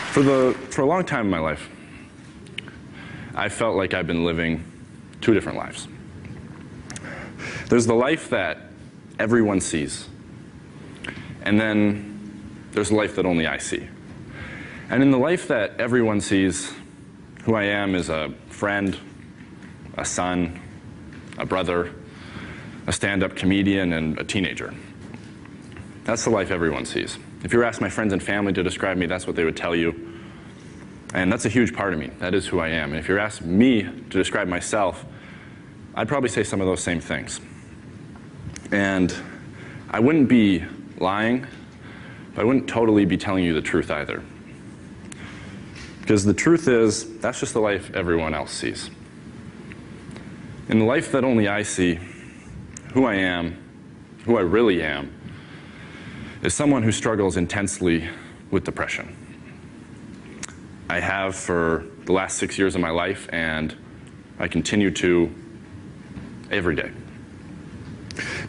For a long time in my life, I felt like I've been living two different lives. There's the life that everyone sees, and then there's the life that only I see. And in the life that everyone sees, who I am is a friend, a son, a brother, a stand-up comedian, and a teenager. That's the life everyone sees. If you were asked my friends and family to describe me, that's what they would tell you. And that's a huge part of me. That is who I am. And if you're asked me to describe myself, I'd probably say some of those same things. And I wouldn't be lying, but I wouldn't totally be telling you the truth either. Because the truth is, that's just the life everyone else sees. In the life that only I see, who I am, who I really am, is someone who struggles intensely with depression. I have for the last 6 years of my life, and I continue to every day.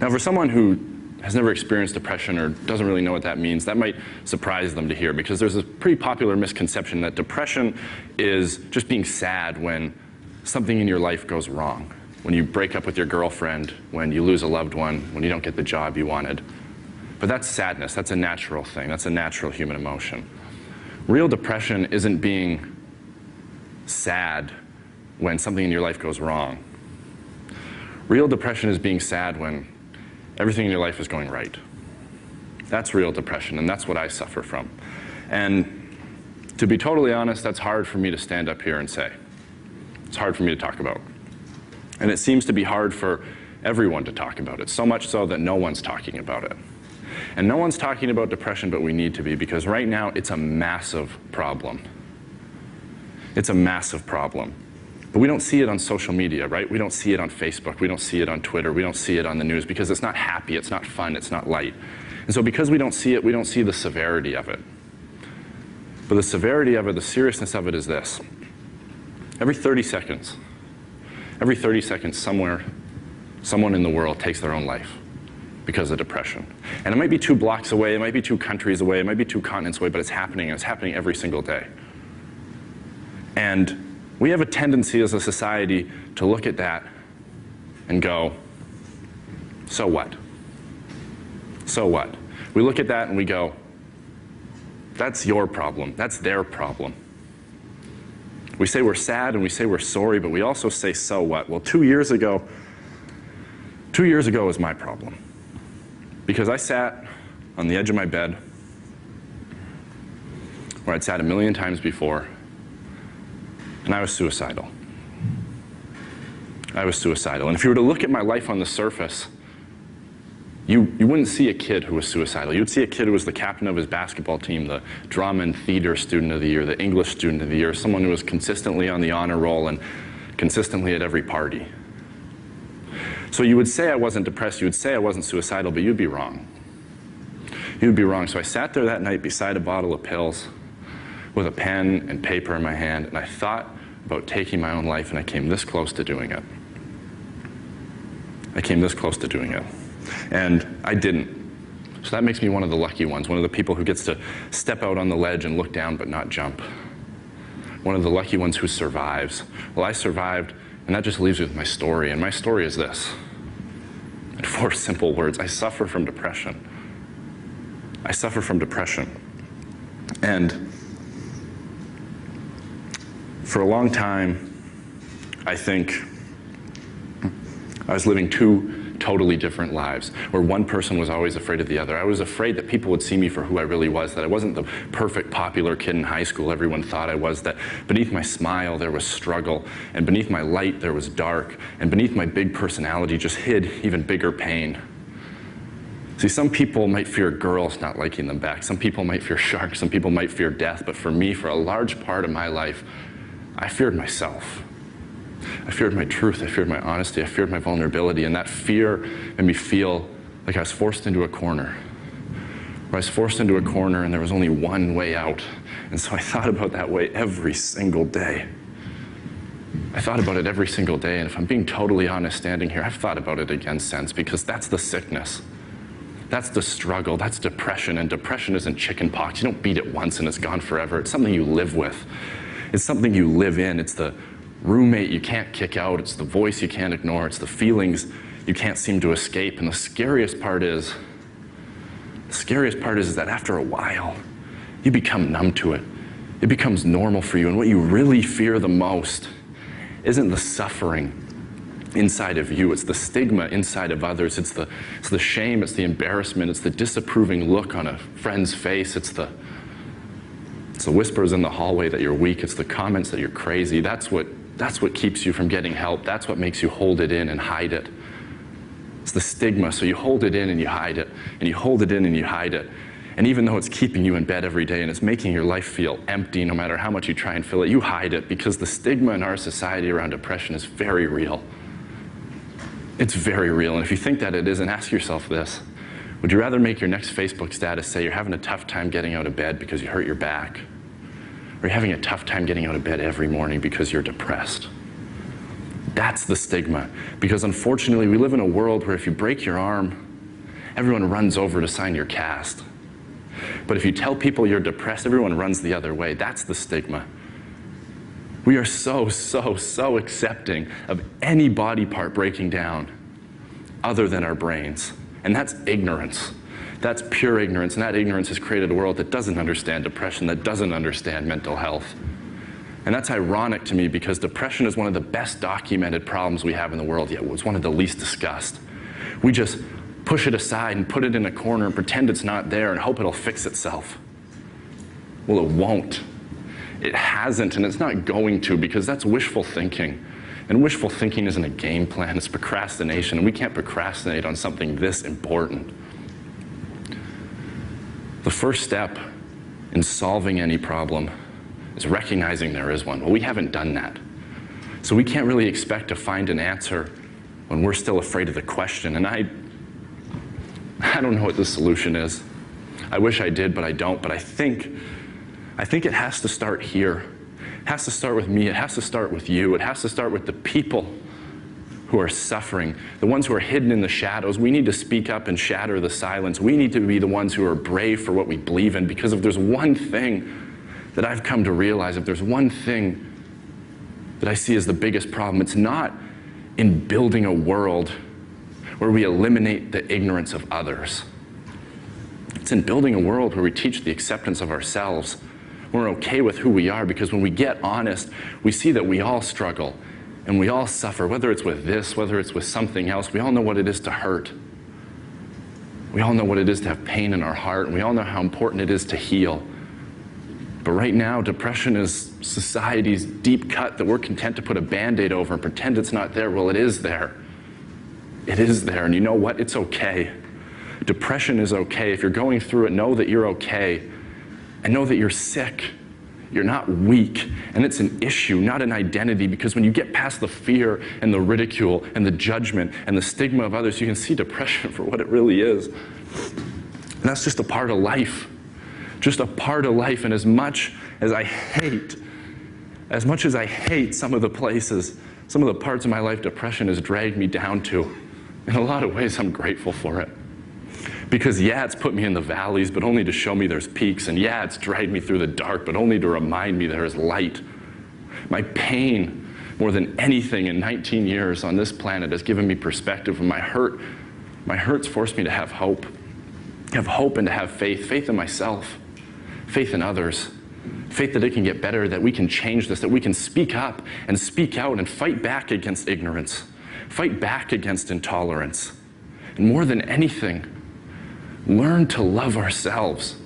Now, for someone who has never experienced depression or doesn't really know what that means, that might surprise them to hear, because there's a pretty popular misconception that depression is just being sad when something in your life goes wrong. When you break up with your girlfriend, when you lose a loved one, when you don't get the job you wanted. But that's sadness. That's a natural thing. That's a natural human emotion. Real depression isn't being sad when something in your life goes wrong. Real depression is being sad when everything in your life is going right. That's real depression, and that's what I suffer from. And to be totally honest, that's hard for me to stand up here and say. It's hard for me to talk about. And it seems to be hard for everyone to talk about it, so much so that no one's talking about it. And no one's talking about depression, but we need to be, because right now it's a massive problem. It's a massive problem. But we don't see it on social media, right? We don't see it on Facebook. We don't see it on Twitter. We don't see it on the news, because it's not happy, it's not fun, it's not light. And so because we don't see it, we don't see the severity of it. But the severity of it, the seriousness of it is this. Every 30 seconds, somewhere, someone in the world takes their own life because of depression. And it might be 2 blocks away, it might be 2 countries away, it might be 2 continents away, but it's happening, and it's happening every single day. And we have a tendency as a society to look at that and go, so what? So what? We look at that and we go, that's your problem, that's their problem. We say we're sad and we say we're sorry, but we also say, so what? Well, 2 years ago was my problem. Because I sat on the edge of my bed, where I'd sat a million times before, and I was suicidal. I was suicidal. And if you were to look at my life on the surface, you wouldn't see a kid who was suicidal. You'd see a kid who was the captain of his basketball team, the drama and theater student of the year, the English student of the year, someone who was consistently on the honor roll and consistently at every party. So you would say I wasn't depressed, you would say I wasn't suicidal, but you'd be wrong. You'd be wrong. So I sat there that night beside a bottle of pills with a pen and paper in my hand, and I thought about taking my own life, and I came this close to doing it. I came this close to doing it. And I didn't. So that makes me one of the lucky ones, one of the people who gets to step out on the ledge and look down but not jump. One of the lucky ones who survives. Well, I survived, and that just leaves me with my story, and my story is this. In 4 simple words, I suffer from depression. I suffer from depression. And for a long time, I think I was living 2 totally different lives, where one person was always afraid of the other. I was afraid that people would see me for who I really was, that I wasn't the perfect popular kid in high school everyone thought I was, that beneath my smile there was struggle, and beneath my light there was dark, and beneath my big personality just hid even bigger pain. See, some people might fear girls not liking them back, some people might fear sharks, some people might fear death, but for me, for a large part of my life, I feared myself. I feared my truth, I feared my honesty, I feared my vulnerability, and that fear made me feel like I was forced into a corner. Where I was forced into a corner and there was only one way out. And so I thought about that way every single day. I thought about it every single day, and if I'm being totally honest standing here, I've thought about it again since, because that's the sickness. That's the struggle. That's depression. And depression isn't chicken pox. You don't beat it once and it's gone forever. It's something you live with. It's something you live in. It's the roommate you can't kick out. It's the voice you can't ignore. It's the feelings you can't seem to escape. And the scariest part is that after a while, you become numb to it. It becomes normal for you. And what you really fear the most isn't the suffering inside of you. It's the stigma inside of others. It's the shame. It's the embarrassment. It's the disapproving look on a friend's face. It's the whispers in the hallway that you're weak. It's the comments that you're crazy. That's what keeps you from getting help. That's what makes you hold it in and hide it. It's the stigma. So you hold it in and you hide it, and you hold it in and you hide it. And even though it's keeping you in bed every day and it's making your life feel empty no matter how much you try and fill it, you hide it because the stigma in our society around depression is very real. It's very real. And if you think that it isn't, ask yourself this. Would you rather make your next Facebook status say you're having a tough time getting out of bed because you hurt your back? Or you're having a tough time getting out of bed every morning because you're depressed? That's the stigma. Because unfortunately, we live in a world where if you break your arm, everyone runs over to sign your cast. But if you tell people you're depressed, everyone runs the other way. That's the stigma. We are so accepting of any body part breaking down other than our brains. And that's ignorance. That's pure ignorance. And that ignorance has created a world that doesn't understand depression, that doesn't understand mental health. And that's ironic to me because depression is one of the best documented problems we have in the world, yet it's one of the least discussed. We just push it aside and put it in a corner and pretend it's not there and hope it'll fix itself. Well, it won't. It hasn't, and it's not going to, because that's wishful thinking. And wishful thinking isn't a game plan, it's procrastination, and we can't procrastinate on something this important. The first step in solving any problem is recognizing there is one. Well, we haven't done that. So we can't really expect to find an answer when we're still afraid of the question. And I don't know what the solution is. I wish I did, but I don't. But I think it has to start here. It has to start with me. It has to start with you. It has to start with the people who are suffering, the ones who are hidden in the shadows. We need to speak up and shatter the silence. We need to be the ones who are brave for what we believe in, because if there's one thing that I've come to realize, if there's one thing that I see as the biggest problem, it's not in building a world where we eliminate the ignorance of others. It's in building a world where we teach the acceptance of ourselves. We're okay with who we are, because when we get honest, we see that we all struggle and we all suffer, whether it's with this, whether it's with something else. We all know what it is to hurt. We all know what it is to have pain in our heart, and we all know how important it is to heal. But right now, depression is society's deep cut that we're content to put a Band-Aid over and pretend it's not there. Well, it is there. It is there, and you know what? It's okay. Depression is okay. If you're going through it, know that you're okay. And know that you're sick. You're not weak. And it's an issue, not an identity, because when you get past the fear and the ridicule and the judgment and the stigma of others, you can see depression for what it really is. And that's just a part of life. Just a part of life. And as much as I hate some of the places, some of the parts of my life depression has dragged me down to, in a lot of ways I'm grateful for it. Because yeah, it's put me in the valleys, but only to show me there's peaks. And yeah, it's dragged me through the dark, but only to remind me there is light. My pain, more than anything in 19 years on this planet, has given me perspective. And my hurt's forced me to have hope and to have faith. Faith in myself, faith in others, faith that it can get better, that we can change this, that we can speak up and speak out and fight back against ignorance, fight back against intolerance. And more than anything, learn to love ourselves.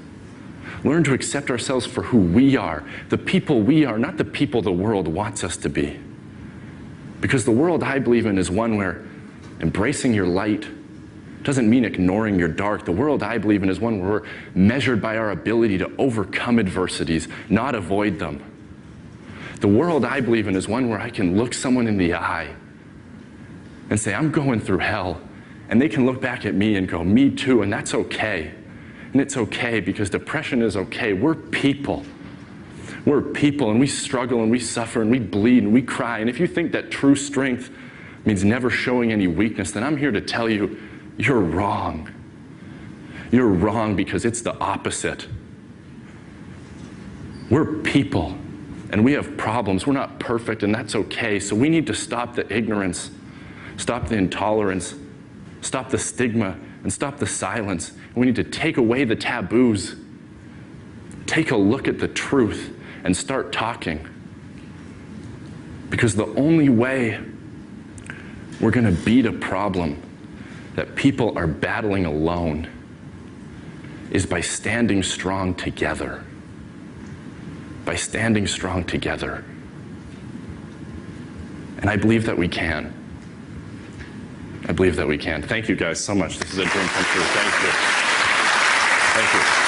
Learn to accept ourselves for who we are, the people we are, not the people the world wants us to be. Because the world I believe in is one where embracing your light doesn't mean ignoring your dark. The world I believe in is one where we're measured by our ability to overcome adversities, not avoid them. The world I believe in is one where I can look someone in the eye and say, I'm going through hell. And they can look back at me and go, me too, and that's okay. And it's okay, because depression is okay. We're people. We're people, and we struggle, and we suffer, and we bleed, and we cry. And if you think that true strength means never showing any weakness, then I'm here to tell you, you're wrong. You're wrong because it's the opposite. We're people, and we have problems. We're not perfect, and that's okay. So we need to stop the ignorance, stop the intolerance, stop the stigma, and stop the silence. And we need to take away the taboos. Take a look at the truth and start talking. Because the only way we're going to beat a problem that people are battling alone is by standing strong together. By standing strong together. And I believe that we can. I believe that we can. Thank you guys so much. This is a dream come true. Thank you. Thank you.